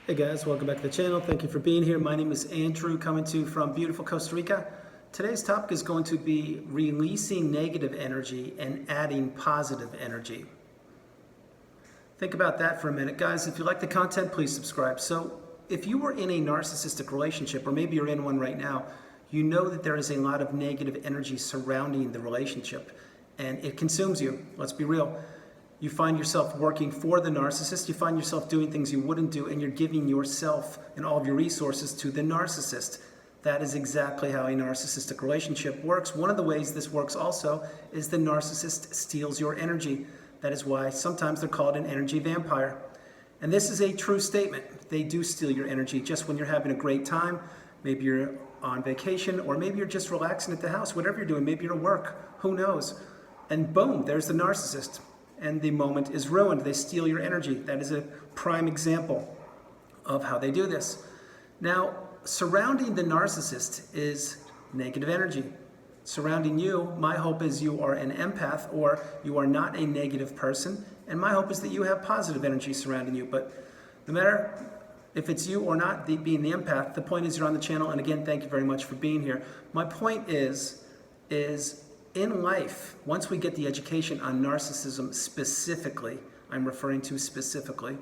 Hey guys, welcome back to the channel. Thank you for being here. My name is Andrew, coming to you from beautiful Costa Rica. Today's topic is going to be releasing negative energy and adding positive energy. Think about that for a minute. Guys, if you like the content, please subscribe. So if you were in a narcissistic relationship, or maybe you're in one right now, you know that there is a lot of negative energy surrounding the relationship and it consumes you. Let's be real. You find yourself working for the narcissist, you find yourself doing things you wouldn't do, and you're giving yourself and all of your resources to the narcissist. That is exactly how a narcissistic relationship works. One of the ways this works also is the narcissist steals your energy. That is why sometimes they're called an energy vampire. And this is a true statement. They do steal your energy just when you're having a great time. Maybe you're on vacation, or maybe you're just relaxing at the house, whatever you're doing. Maybe you're at work, who knows? And boom, there's the narcissist. And the moment is ruined. They steal your energy. That is a prime example of how they do this. Now, surrounding the narcissist is negative energy. Surrounding you, my hope is you are an empath, or you are not a negative person. And my hope is that you have positive energy surrounding you. But no matter if it's you or not being the empath, the point is you're on the channel. And again, thank you very much for being here. My point is in life, once we get the education on narcissism specifically, I'm referring to specifically,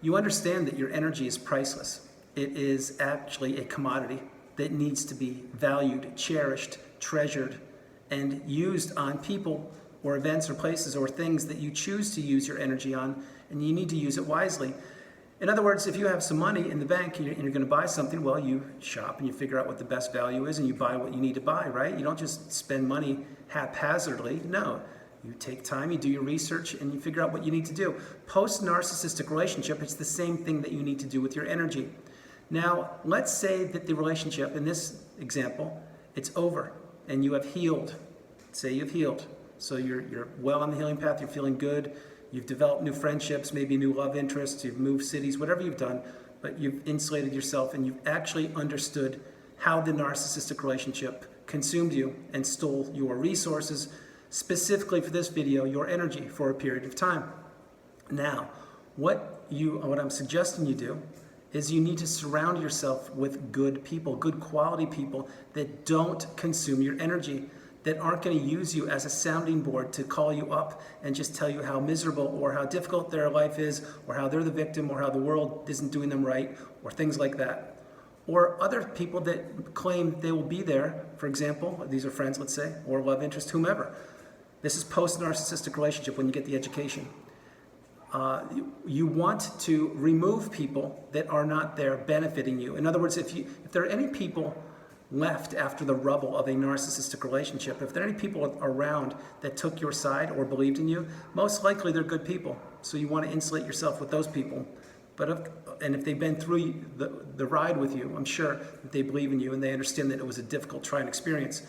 you understand that your energy is priceless. It is actually a commodity that needs to be valued, cherished, treasured, and used on people or events or places or things that you choose to use your energy on, and you need to use it wisely. In other words, if you have some money in the bank and you're going to buy something, well, you shop and you figure out what the best value is and you buy what you need to buy, right? You don't just spend money haphazardly. No, you take time, you do your research, and you figure out what you need to do. Post-narcissistic relationship, it's the same thing that you need to do with your energy. Now, let's say that the relationship, in this example, it's over and you have healed. Say you've healed. So you're well on the healing path, you're feeling good. You've developed new friendships, maybe new love interests, you've moved cities, whatever you've done, but you've insulated yourself and you've actually understood how the narcissistic relationship consumed you and stole your resources, specifically for this video, your energy for a period of time. Now, what I'm suggesting you do is you need to surround yourself with good people, good quality people that don't consume your energy, that aren't going to use you as a sounding board to call you up and just tell you how miserable or how difficult their life is, or how they're the victim, or how the world isn't doing them right, or things like that. Or other people that claim they will be there, for example, these are friends, let's say, or love interest, whomever. This is post-narcissistic relationship when you get the education. You want to remove people that are not there benefiting you. In other words, if there are any people left after the rubble of a narcissistic relationship, if there are any people around that took your side or believed in you, most likely they're good people. So you want to insulate yourself with those people. And if they've been through the ride with you, I'm sure that they believe in you and they understand that it was a difficult, trying experience.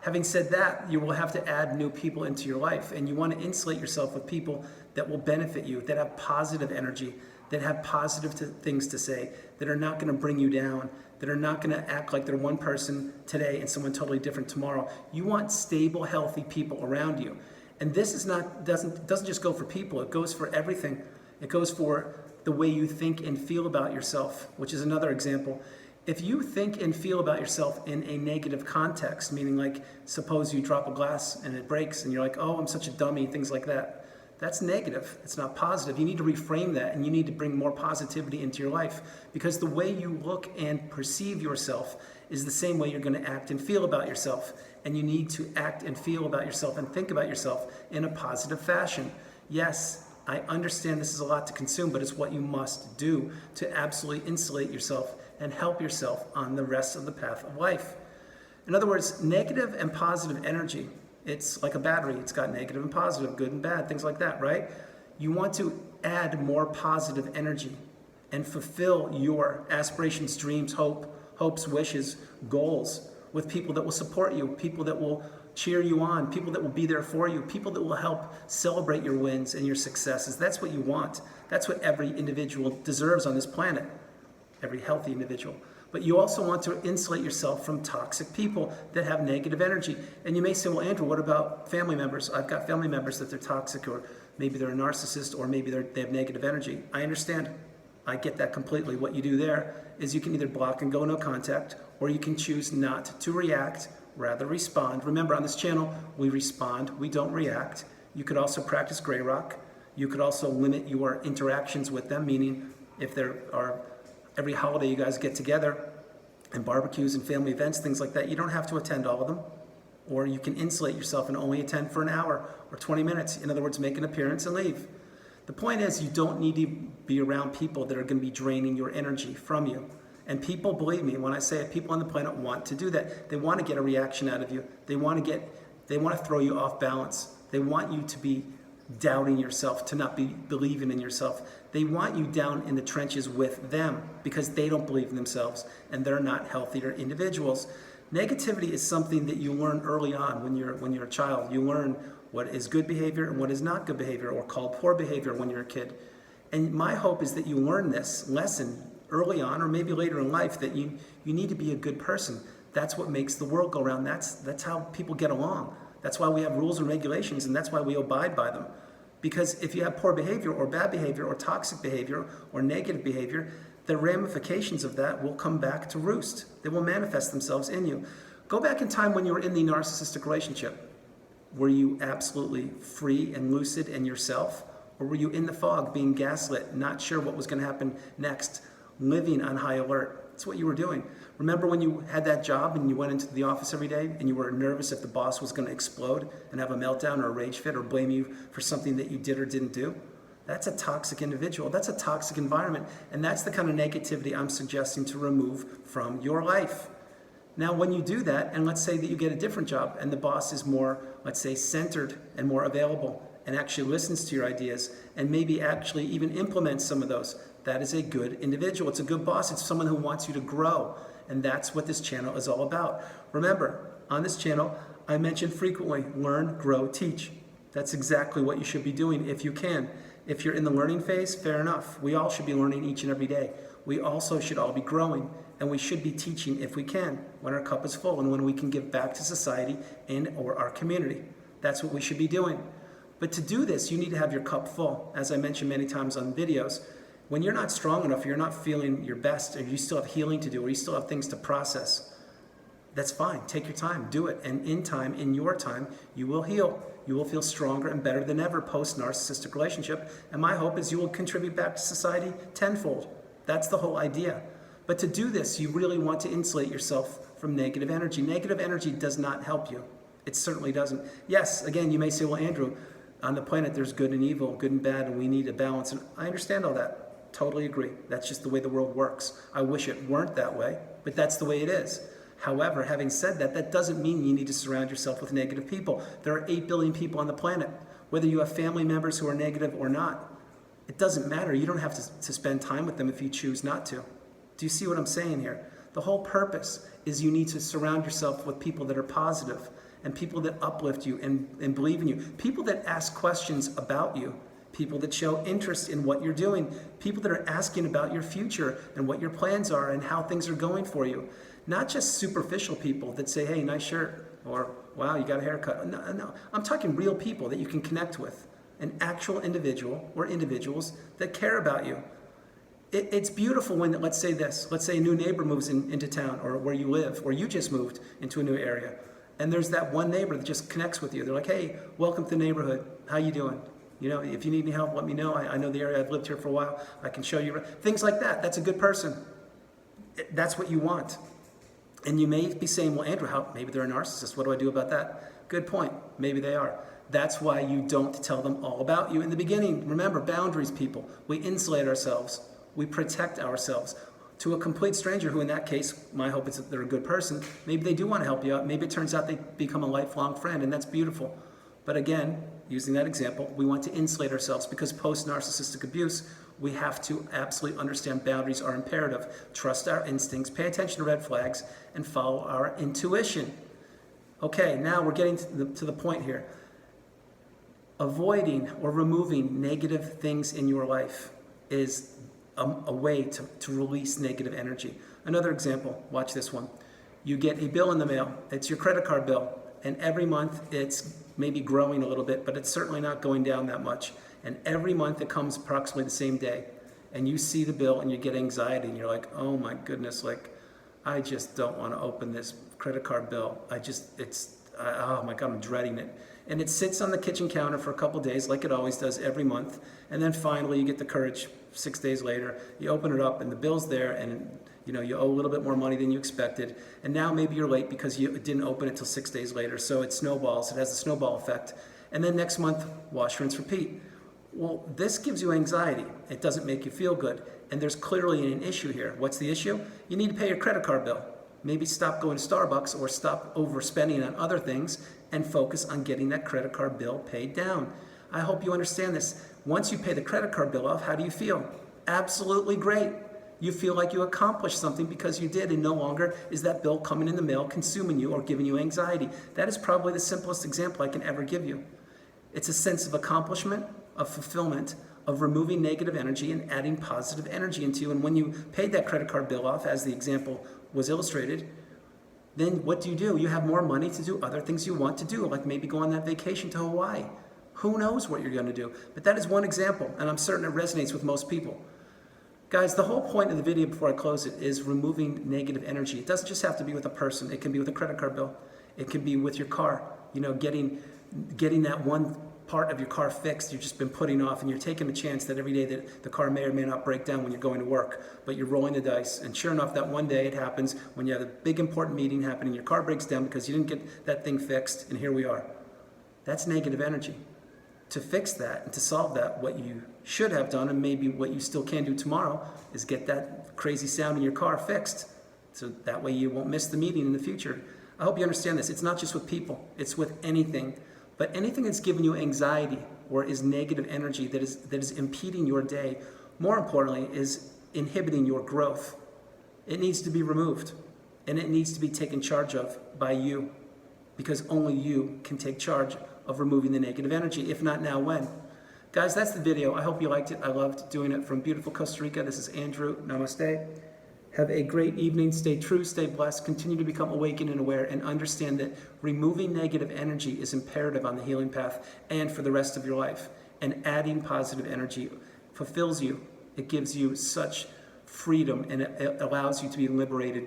Having said that, you will have to add new people into your life, and you want to insulate yourself with people that will benefit you, that have positive energy, that have positive things to say, that are not going to bring you down, that are not going to act like they're one person today and someone totally different tomorrow. You want stable, healthy people around you. And this is doesn't just go for people, it goes for everything. It goes for the way you think and feel about yourself, which is another example. If you think and feel about yourself in a negative context, meaning like suppose you drop a glass and it breaks and you're like, oh, I'm such a dummy, things like that. That's negative. It's not positive. You need to reframe that, and you need to bring more positivity into your life, because the way you look and perceive yourself is the same way you're going to act and feel about yourself. And you need to act and feel about yourself and think about yourself in a positive fashion. Yes, I understand this is a lot to consume, but it's what you must do to absolutely insulate yourself and help yourself on the rest of the path of life. In other words, negative and positive energy, it's like a battery. It's got negative and positive, good and bad, things like that, right? You want to add more positive energy and fulfill your aspirations, dreams, hopes, wishes, goals with people that will support you, people that will cheer you on, people that will be there for you, people that will help celebrate your wins and your successes. That's what you want. That's what every individual deserves on this planet, every healthy individual. But you also want to insulate yourself from toxic people that have negative energy. And you may say, well, Andrew, what about family members? I've got family members that they're toxic, or maybe they're a narcissist, or maybe they have negative energy. I understand. I get that completely. What you do there is you can either block and go no contact, or you can choose not to react, rather respond. Remember, on this channel, we respond, we don't react. You could also practice gray rock. You could also limit your interactions with them, meaning if there are, every holiday you guys get together and barbecues and family events, things like that, you don't have to attend all of them. Or you can insulate yourself and only attend for an hour or 20 minutes. In other words, make an appearance and leave. The point is, you don't need to be around people that are going to be draining your energy from you. And people, believe me, when I say it, people on the planet want to do that. They want to get a reaction out of you. They want to throw you off balance. They want you to be doubting yourself, to not be believing in yourself. They want you down in the trenches with them because they don't believe in themselves and they're not healthier individuals. Negativity is something that you learn early on when you're a child. You learn what is good behavior and what is not good behavior, or called poor behavior when you're a kid. And my hope is that you learn this lesson early on, or maybe later in life, that you need to be a good person. That's what makes the world go around. That's how people get along. That's why we have rules and regulations, and that's why we abide by them. Because if you have poor behavior or bad behavior or toxic behavior or negative behavior, the ramifications of that will come back to roost. They will manifest themselves in you. Go back in time when you were in the narcissistic relationship. Were you absolutely free and lucid and yourself? Or were you in the fog, being gaslit, not sure what was going to happen next, living on high alert? That's what you were doing. Remember when you had that job and you went into the office every day and you were nervous if the boss was going to explode and have a meltdown or a rage fit or blame you for something that you did or didn't do? That's a toxic individual. That's a toxic environment. And that's the kind of negativity I'm suggesting to remove from your life. Now, when you do that, and let's say that you get a different job and the boss is more, let's say, centered and more available and actually listens to your ideas and maybe actually even implements some of those, that is a good individual. It's a good boss. It's someone who wants you to grow. And that's what this channel is all about. Remember, on this channel, I mention frequently, learn, grow, teach. That's exactly what you should be doing if you can. If you're in the learning phase, fair enough. We all should be learning each and every day. We also should all be growing, and we should be teaching if we can, when our cup is full and when we can give back to society and or our community. That's what we should be doing. But to do this, you need to have your cup full. As I mentioned many times on videos, when you're not strong enough, you're not feeling your best, or you still have healing to do, or you still have things to process, that's fine. Take your time, do it. And in time, in your time, you will heal. You will feel stronger and better than ever post-narcissistic relationship. And my hope is you will contribute back to society tenfold. That's the whole idea. But to do this, you really want to insulate yourself from negative energy. Negative energy does not help you. It certainly doesn't. Yes, again, you may say, well, Andrew, on the planet there's good and evil, good and bad, and we need a balance. And I understand all that. Totally agree. That's just the way the world works. I wish it weren't that way, but that's the way it is. However, having said that, that doesn't mean you need to surround yourself with negative people. There are 8 billion people on the planet. Whether you have family members who are negative or not, it doesn't matter. You don't have to spend time with them if you choose not to. Do you see what I'm saying here? The whole purpose is you need to surround yourself with people that are positive and people that uplift you and believe in you. People that ask questions about you. People that show interest in what you're doing. People that are asking about your future and what your plans are and how things are going for you. Not just superficial people that say, hey, nice shirt, or wow, you got a haircut. No. I'm talking real people that you can connect with. An actual individual or individuals that care about you. It's beautiful when, let's say a new neighbor moves into town or where you live, or you just moved into a new area. And there's that one neighbor that just connects with you. They're like, hey, welcome to the neighborhood. How you doing? You know, if you need any help, let me know. I know the area. I've lived here for a while. I can show you. Things like that. That's a good person. That's what you want. And you may be saying, well, Andrew, maybe they're a narcissist. What do I do about that? Good point. Maybe they are. That's why you don't tell them all about you in the beginning. Remember, boundaries, people. We insulate ourselves. We protect ourselves. To a complete stranger who, in that case, my hope is that they're a good person. Maybe they do want to help you out. Maybe it turns out they become a lifelong friend, and that's beautiful. But again, using that example, we want to insulate ourselves because post-narcissistic abuse, we have to absolutely understand boundaries are imperative. Trust our instincts, pay attention to red flags, and follow our intuition. Okay, now we're getting to the point here. Avoiding or removing negative things in your life is a way to release negative energy. Another example, watch this one. You get a bill in the mail. It's your credit card bill. And every month it's maybe growing a little bit, but it's certainly not going down that much. And every month it comes approximately the same day. and you see the bill and you get anxiety and you're like, oh my goodness, like I just don't want to open this credit card bill. Oh my God, I'm dreading it. And it sits on the kitchen counter for a couple days like it always does every month. And then finally you get the courage 6 days later, you open it up and the bill's there, and you owe a little bit more money than you expected. And now maybe you're late because you didn't open it till 6 days later. So it snowballs, it has a snowball effect. And then next month, wash, rinse, repeat. Well, this gives you anxiety. It doesn't make you feel good. And there's clearly an issue here. What's the issue? You need to pay your credit card bill. Maybe stop going to Starbucks or stop overspending on other things and focus on getting that credit card bill paid down. I hope you understand this. Once you pay the credit card bill off, how do you feel? Absolutely great. You feel like you accomplished something because you did, and no longer is that bill coming in the mail consuming you or giving you anxiety. That is probably the simplest example I can ever give you. It's a sense of accomplishment, of fulfillment, of removing negative energy and adding positive energy into you. And when you paid that credit card bill off, as the example was illustrated, then what do? You have more money to do other things you want to do, like maybe go on that vacation to Hawaii. Who knows what you're going to do? But that is one example, and I'm certain it resonates with most people. Guys, the whole point of the video before I close it is removing negative energy. It doesn't just have to be with a person. It can be with a credit card bill. It can be with your car. Getting that one part of your car fixed you've just been putting off, and you're taking the chance that every day that the car may or may not break down when you're going to work, but you're rolling the dice. And sure enough, that one day it happens when you have a big important meeting happening, your car breaks down because you didn't get that thing fixed, and here we are. That's negative energy. To fix that and to solve that, what you should have done, and maybe what you still can do tomorrow, is get that crazy sound in your car fixed. So that way you won't miss the meeting in the future. I hope you understand this. It's not just with people, it's with anything. But anything that's giving you anxiety or is negative energy that is impeding your day, more importantly, is inhibiting your growth. It needs to be removed, and it needs to be taken charge of by you, because only you can take charge of removing the negative energy. If not now, when? Guys, that's the video. I hope you liked it. I loved doing it from beautiful Costa Rica. This is Andrew. Namaste. Have a great evening. Stay true, stay blessed. Continue to become awakened and aware, and understand that removing negative energy is imperative on the healing path and for the rest of your life. And adding positive energy fulfills you. It gives you such freedom, and it allows you to be liberated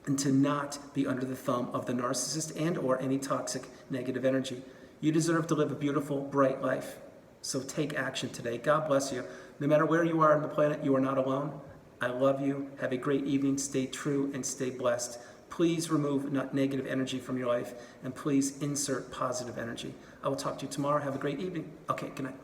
and to not be under the thumb of the narcissist and or any toxic negative energy. You deserve to live a beautiful, bright life. So take action today. God bless you. No matter where you are on the planet, you are not alone. I love you. Have a great evening. Stay true and stay blessed. Please remove negative energy from your life, and please insert positive energy. I will talk to you tomorrow. Have a great evening. Okay, good night.